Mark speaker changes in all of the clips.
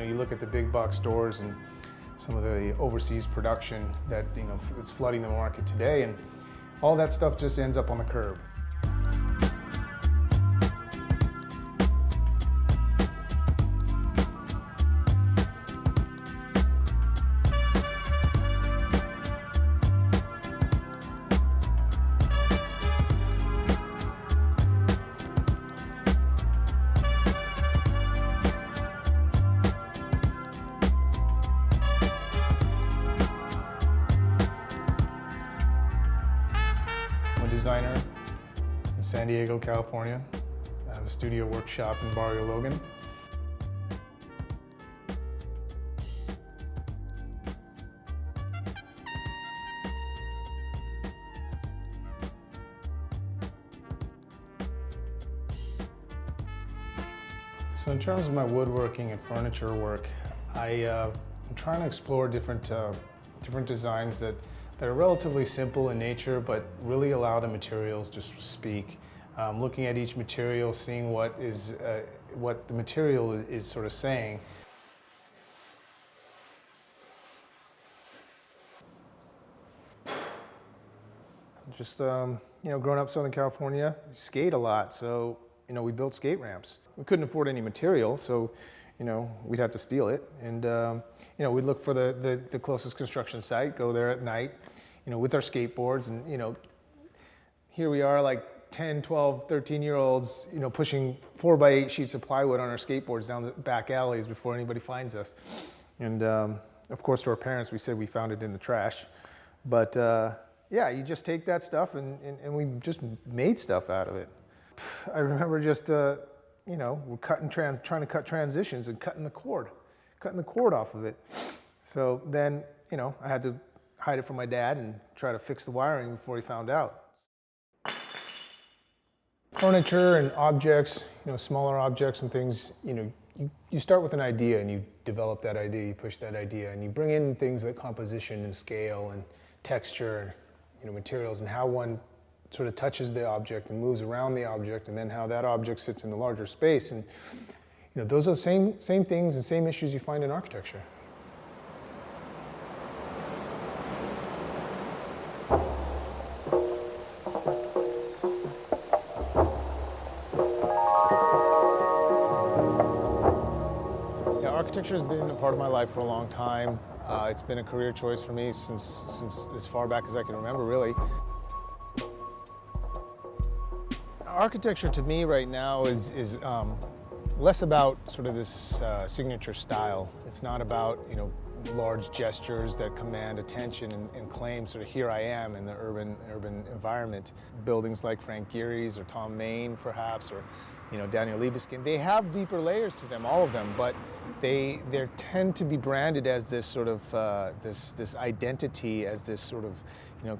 Speaker 1: you look at the big box stores and some of the overseas production that is flooding the market today, and all that stuff just ends up on the curb. Designer in San Diego, California. I have a studio workshop in Barrio Logan. So in terms of my woodworking and furniture work, I'm trying to explore different designs that are relatively simple in nature, but really allow the materials to speak. Looking at each material, seeing what the material is sort of saying. Just growing up in Southern California, we skate a lot, so we built skate ramps. We couldn't afford any material, so we'd have to steal it, and we'd look for the closest construction site, go there at night, with our skateboards, and here we are, like 10, 12, 13-year-olds, pushing 4x8 sheets of plywood on our skateboards down the back alleys before anybody finds us. And of course, to our parents, we said we found it in the trash, but yeah, you just take that stuff and we just made stuff out of it. I remember just we're trying to cut transitions and cutting the cord off of it. So then, I had to hide it from my dad and try to fix the wiring before he found out. Furniture and objects, smaller objects and things, you start with an idea and you develop that idea, you push that idea, and you bring in things like composition and scale and texture, materials, and how one sort of touches the object and moves around the object, and then how that object sits in the larger space. And those are the same things and same issues you find in architecture. Yeah, architecture has been a part of my life for a long time. It's been a career choice for me since as far back as I can remember, really. Architecture to me right now is less about sort of this signature style. It's not about large gestures that command attention and claim sort of here I am in the urban environment. Buildings like Frank Gehry's or Tom Main perhaps, or Daniel Libeskind, they have deeper layers to them, all of them, but they tend to be branded as this sort of this identity, as this sort of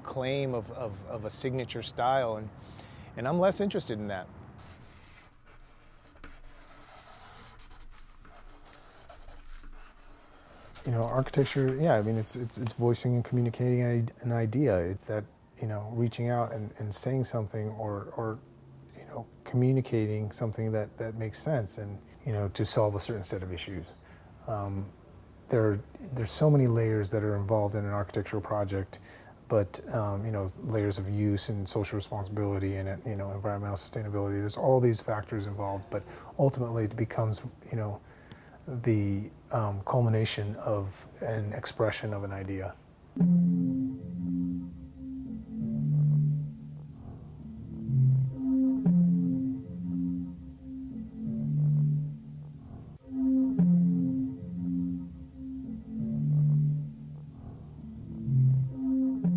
Speaker 1: claim of a signature style, and I'm less interested in that. Architecture, yeah, I mean, it's voicing and communicating an idea. It's that, reaching out and saying something or communicating something that makes sense and, to solve a certain set of issues. There's so many layers that are involved in an architectural project, but, layers of use and social responsibility and, environmental sustainability. There's all these factors involved, but ultimately it becomes, the culmination of an expression of an idea.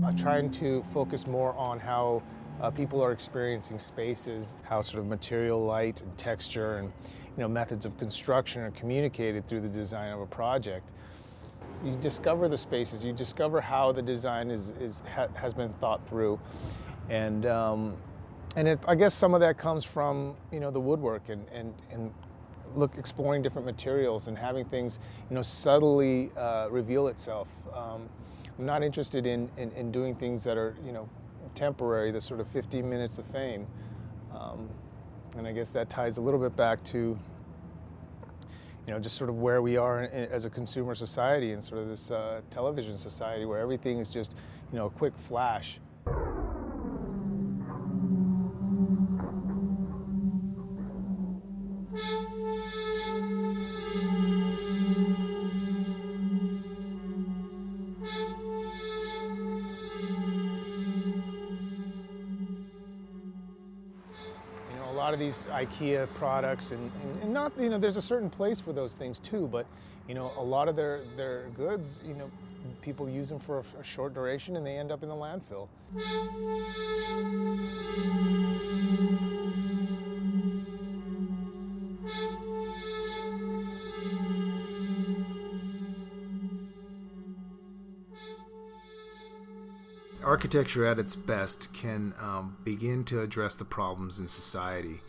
Speaker 1: I'm trying to focus more on how people are experiencing spaces, how sort of material, light, and texture, and methods of construction are communicated through the design of a project. You discover the spaces, you discover how the design has been thought through, and I guess some of that comes from the woodwork and exploring different materials and having things subtly reveal itself. I'm not interested in doing things that are temporary, the sort of 15 minutes of fame. And I guess that ties a little bit back to just sort of where we are as a consumer society and sort of this television society where everything is just, a quick flash. A lot of these IKEA products and not, there's a certain place for those things too, but, a lot of their goods, people use them for a short duration and they end up in the landfill. Architecture at its best can begin to address the problems in society.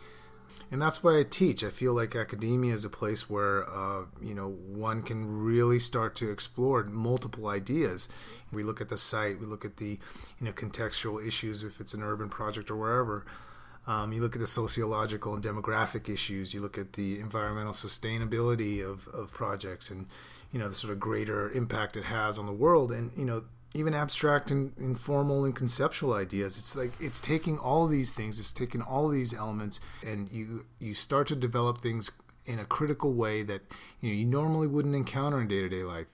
Speaker 1: And that's why I teach. I feel like academia is a place where, one can really start to explore multiple ideas. We look at the site, we look at the, contextual issues, if it's an urban project or wherever. You look at the sociological and demographic issues. You look at the environmental sustainability of projects and, the sort of greater impact it has on the world. And, even abstract and informal and conceptual ideas. It's like it's taking all of these things, it's taking all of these elements, and you start to develop things in a critical way that you normally wouldn't encounter in day-to-day life.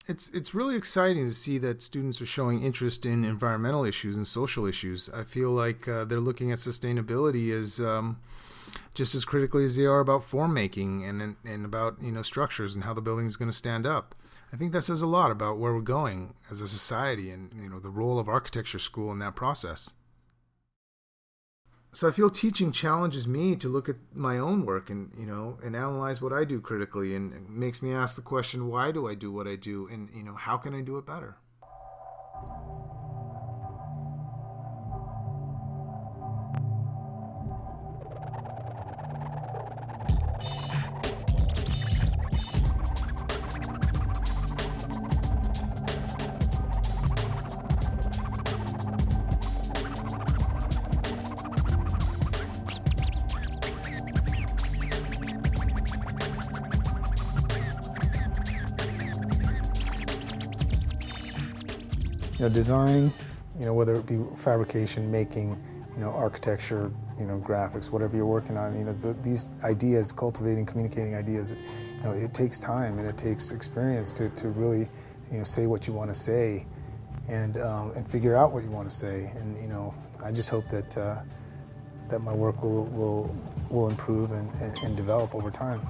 Speaker 1: It's really exciting to see that students are showing interest in environmental issues and social issues. I feel like they're looking at sustainability as just as critically as they are about form making and about structures and how the building is going to stand up. I think that says a lot about where we're going as a society and the role of architecture school in that process. So I feel teaching challenges me to look at my own work and and analyze what I do critically, and it makes me ask the question, why do I do what I do, and how can I do it better? Design, whether it be fabrication, making, architecture, graphics, whatever you're working on, these ideas, cultivating, communicating ideas, it takes time and it takes experience to really, say what you want to say and figure out what you want to say. And, I just hope that that my work will improve and develop over time.